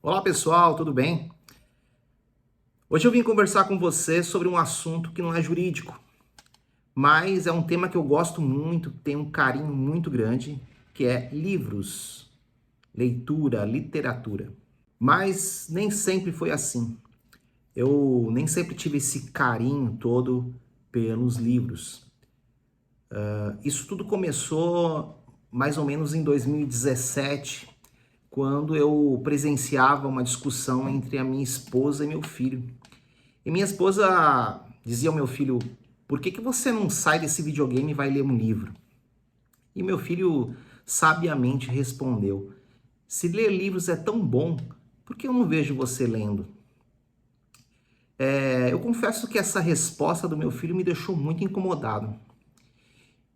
Olá pessoal, tudo bem? Hoje eu vim conversar com você sobre um assunto que não é jurídico, mas é um tema que eu gosto muito, tenho um carinho muito grande, que é livros, leitura, literatura. Mas nem sempre foi assim. Eu nem sempre tive esse carinho todo pelos livros. Isso tudo começou mais ou menos em 2017, quando eu presenciava uma discussão entre a minha esposa e meu filho. E minha esposa dizia ao meu filho: por que você não sai desse videogame e vai ler um livro? E meu filho sabiamente respondeu: se ler livros é tão bom, por que eu não vejo você lendo? Eu confesso que essa resposta do meu filho me deixou muito incomodado.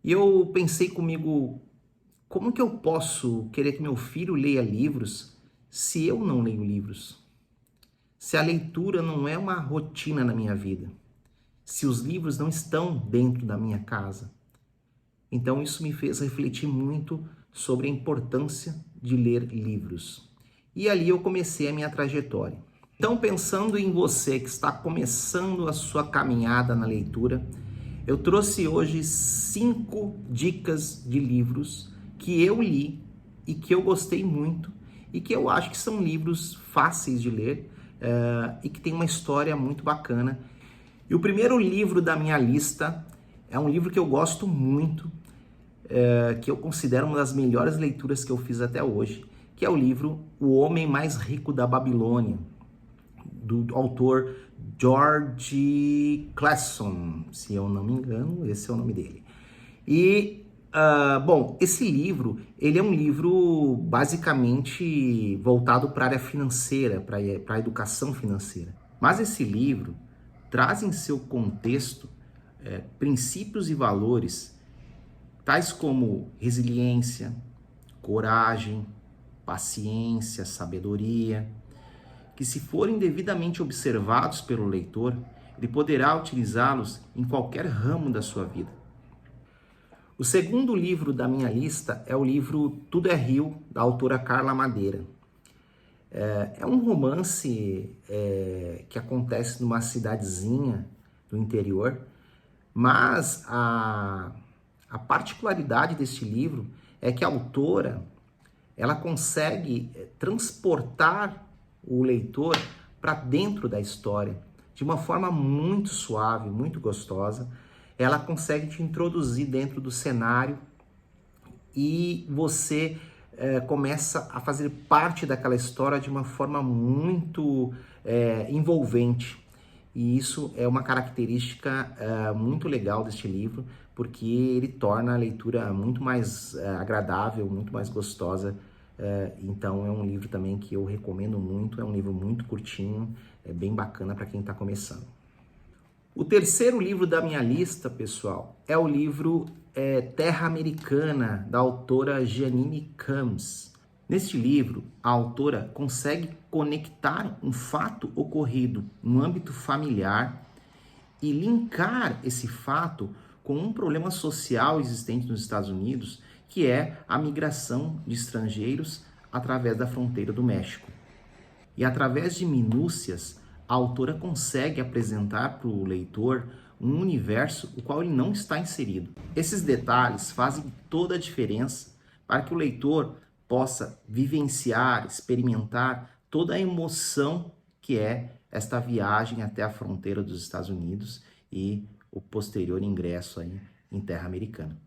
E eu pensei comigo: como que eu posso querer que meu filho leia livros se eu não leio livros? Se a leitura não é uma rotina na minha vida? Se os livros não estão dentro da minha casa? Então isso me fez refletir muito sobre a importância de ler livros. E ali eu comecei a minha trajetória. Então, pensando em você que está começando a sua caminhada na leitura, eu trouxe hoje 5 dicas de livros que eu li e que eu gostei muito e que eu acho que são livros fáceis de ler e que tem uma história muito bacana. E o primeiro livro da minha lista é um livro que eu gosto muito, que eu considero uma das melhores leituras que eu fiz até hoje, que é o livro O Homem Mais Rico da Babilônia, do autor George Clason, se eu não me engano, esse é o nome dele. E, bom, esse livro, ele é um livro basicamente voltado para a área financeira, para a educação financeira. Mas esse livro traz em seu contexto princípios e valores tais como resiliência, coragem, paciência, sabedoria, que se forem devidamente observados pelo leitor, ele poderá utilizá-los em qualquer ramo da sua vida. O segundo livro da minha lista é o livro Tudo é Rio, da autora Carla Madeira. É um romance que acontece numa cidadezinha do interior, mas a particularidade deste livro é que a autora ela consegue transportar o leitor para dentro da história de uma forma muito suave, muito gostosa. Ela consegue te introduzir dentro do cenário e você começa a fazer parte daquela história de uma forma muito envolvente. E isso é uma característica muito legal deste livro, porque ele torna a leitura muito mais agradável, muito mais gostosa. Então é um livro também que eu recomendo muito, é um livro muito curtinho, é bem bacana para quem está começando. O terceiro livro da minha lista, pessoal, é o livro Terra Americana, da autora Janine Cams. Neste livro, a autora consegue conectar um fato ocorrido no âmbito familiar e linkar esse fato com um problema social existente nos Estados Unidos, que é a migração de estrangeiros através da fronteira do México. E através de minúcias, a autora consegue apresentar para o leitor um universo o qual ele não está inserido. Esses detalhes fazem toda a diferença para que o leitor possa vivenciar, experimentar toda a emoção que é esta viagem até a fronteira dos Estados Unidos e o posterior ingresso aí em terra americana.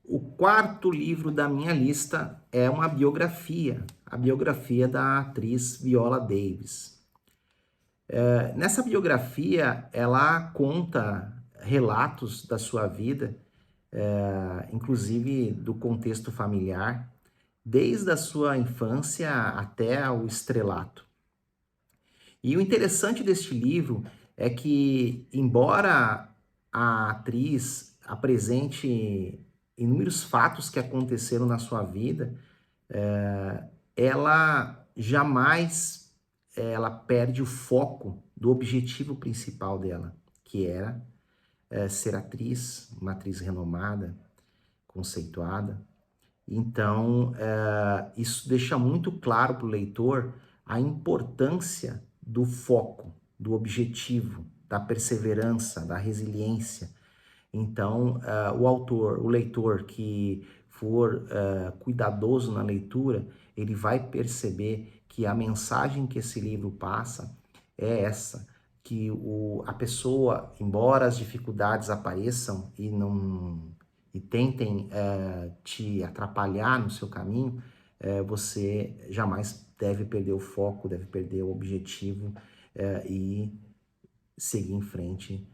O quarto livro da minha lista é uma biografia, a biografia da atriz Viola Davis. Nessa biografia, ela conta relatos da sua vida, inclusive do contexto familiar, desde a sua infância até o estrelato. E o interessante deste livro é que, embora a atriz apresente inúmeros fatos que aconteceram na sua vida, ela jamais ela perde o foco do objetivo principal dela, que era ser atriz, uma atriz renomada, conceituada. Então, isso deixa muito claro para o leitor a importância do foco, do objetivo, da perseverança, da resiliência. Então, o leitor que for cuidadoso na leitura, ele vai perceber que a mensagem que esse livro passa é essa, que a pessoa, embora as dificuldades apareçam e tentem te atrapalhar no seu caminho, você jamais deve perder o foco, deve perder o objetivo e seguir em frente.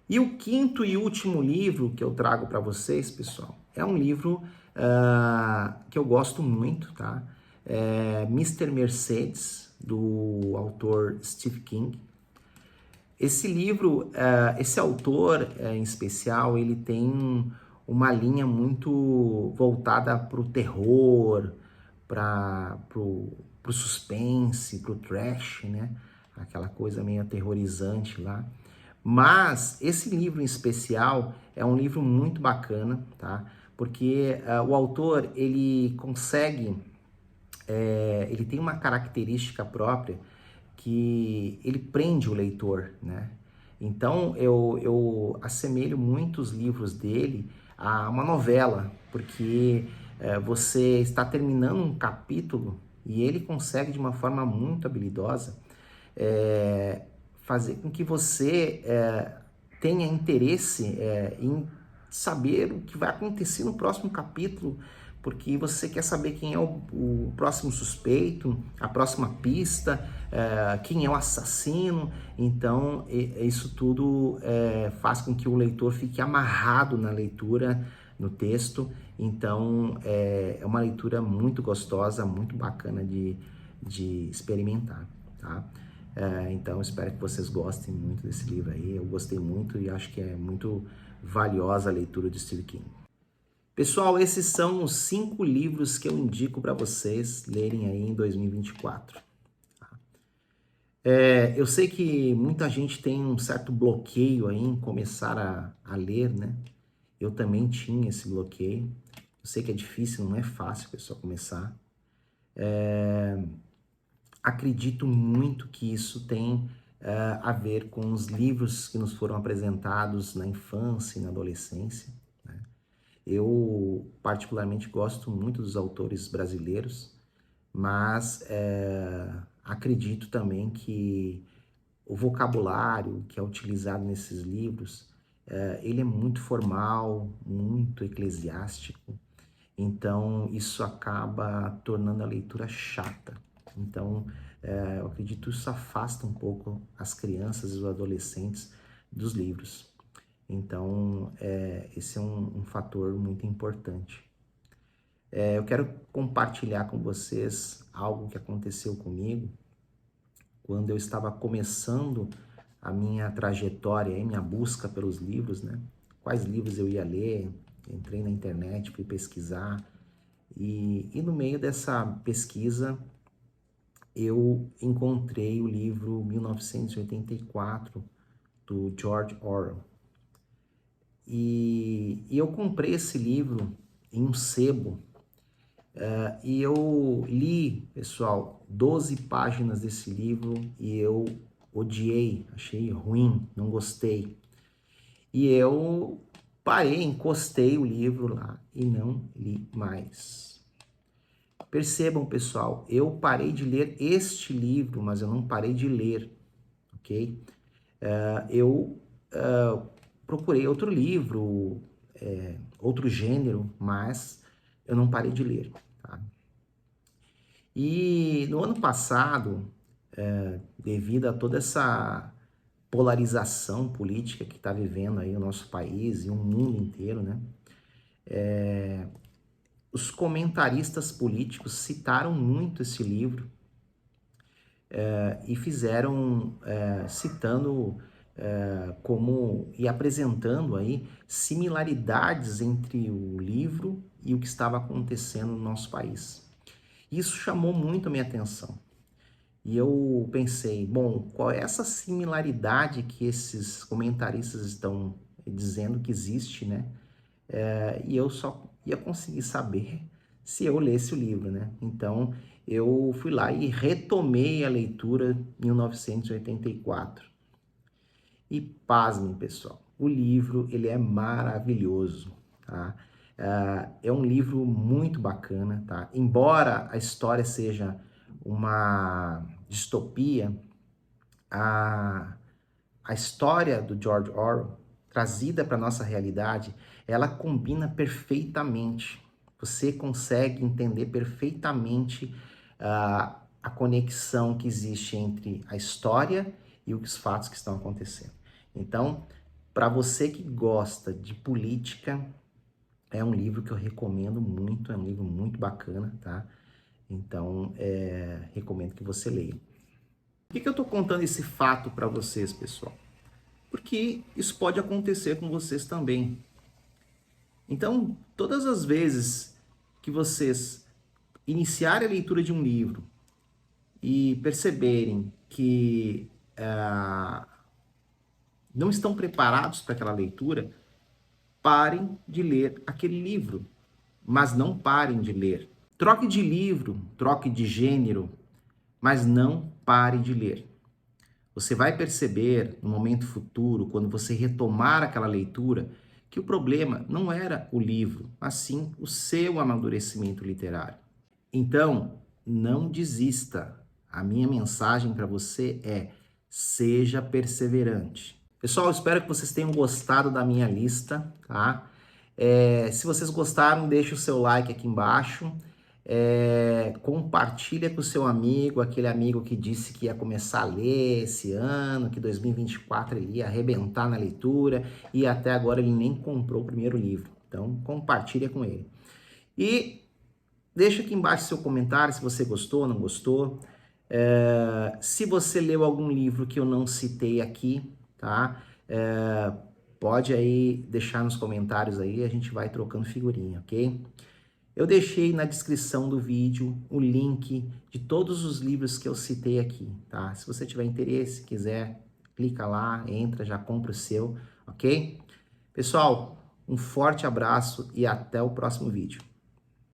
E o quinto e último livro que eu trago para vocês, pessoal, é um livro que eu gosto muito, tá? É Mr. Mercedes, do autor Stephen King. Esse livro, esse autor em especial, ele tem uma linha muito voltada para o terror, para o suspense, para o trash, né? Aquela coisa meio aterrorizante lá. Mas esse livro em especial é um livro muito bacana, tá? Porque o autor, ele consegue, ele tem uma característica própria que ele prende o leitor, né? Então eu assemelho muito os livros dele a uma novela, porque você está terminando um capítulo e ele consegue de uma forma muito habilidosa fazer com que você tenha interesse em saber o que vai acontecer no próximo capítulo, porque você quer saber quem é o próximo suspeito, a próxima pista, quem é o assassino. Então, isso tudo faz com que o leitor fique amarrado na leitura, no texto. Então, é uma leitura muito gostosa, muito bacana de experimentar, tá? Então, espero que vocês gostem muito desse livro aí. Eu gostei muito e acho que é muito valiosa a leitura de Stephen King. Pessoal, esses são os 5 livros que eu indico para vocês lerem aí em 2024. Eu sei que muita gente tem um certo bloqueio aí em começar a ler, né? Eu também tinha esse bloqueio. Eu sei que é difícil, não é fácil, pessoal, começar. Acredito muito que isso tem a ver com os livros que nos foram apresentados na infância e na adolescência, né? Eu, particularmente, gosto muito dos autores brasileiros, mas acredito também que o vocabulário que é utilizado nesses livros, ele é muito formal, muito eclesiástico, então isso acaba tornando a leitura chata. Então, eu acredito que isso afasta um pouco as crianças e os adolescentes dos livros. Então, esse é um fator muito importante. Eu quero compartilhar com vocês algo que aconteceu comigo quando eu estava começando a minha trajetória, a minha busca pelos livros, né? Quais livros eu ia ler, entrei na internet, fui pesquisar, e no meio dessa pesquisa eu encontrei o livro 1984, do George Orwell. E eu comprei esse livro em um sebo, e eu li, pessoal, 12 páginas desse livro e eu odiei, achei ruim, não gostei. E eu parei, encostei o livro lá e não li mais. Percebam, pessoal, eu parei de ler este livro, mas eu não parei de ler, ok? Eu procurei outro livro, outro gênero, mas eu não parei de ler, tá? E no ano passado, devido a toda essa polarização política que está vivendo aí o nosso país e o mundo inteiro, né? Os comentaristas políticos citaram muito esse livro e fizeram citando como e apresentando aí similaridades entre o livro e o que estava acontecendo no nosso país. Isso chamou muito a minha atenção. E eu pensei, bom, qual é essa similaridade que esses comentaristas estão dizendo que existe, né? E eu só ia conseguir saber se eu lesse o livro, né? Então, eu fui lá e retomei a leitura em 1984. E pasmem, pessoal, o livro ele é maravilhoso, tá? É um livro muito bacana, tá? Embora a história seja uma distopia, a história do George Orwell, trazida para a nossa realidade, ela combina perfeitamente. Você consegue entender perfeitamente a conexão que existe entre a história e os fatos que estão acontecendo. Então, para você que gosta de política, é um livro que eu recomendo muito, é um livro muito bacana, tá? Então, recomendo que você leia. Por que eu estou contando esse fato para vocês, pessoal? Porque isso pode acontecer com vocês também. Então, todas as vezes que vocês iniciarem a leitura de um livro e perceberem que não estão preparados para aquela leitura, parem de ler aquele livro, mas não parem de ler. Troque de livro, troque de gênero, mas não pare de ler. Você vai perceber no momento futuro, quando você retomar aquela leitura, que o problema não era o livro, mas sim o seu amadurecimento literário. Então, não desista. A minha mensagem para você é: seja perseverante. Pessoal, espero que vocês tenham gostado da minha lista, tá? Se vocês gostaram, deixe o seu like aqui embaixo. Compartilha com o seu amigo, aquele amigo que disse que ia começar a ler esse ano, que 2024 ele ia arrebentar na leitura e até agora ele nem comprou o primeiro livro. Então, compartilha com ele. E deixa aqui embaixo seu comentário se você gostou ou não gostou. Se você leu algum livro que eu não citei aqui, tá? Pode aí deixar nos comentários aí, a gente vai trocando figurinha, ok? Eu deixei na descrição do vídeo o link de todos os livros que eu citei aqui, tá? Se você tiver interesse, quiser, clica lá, entra, já compra o seu, ok? Pessoal, um forte abraço e até o próximo vídeo.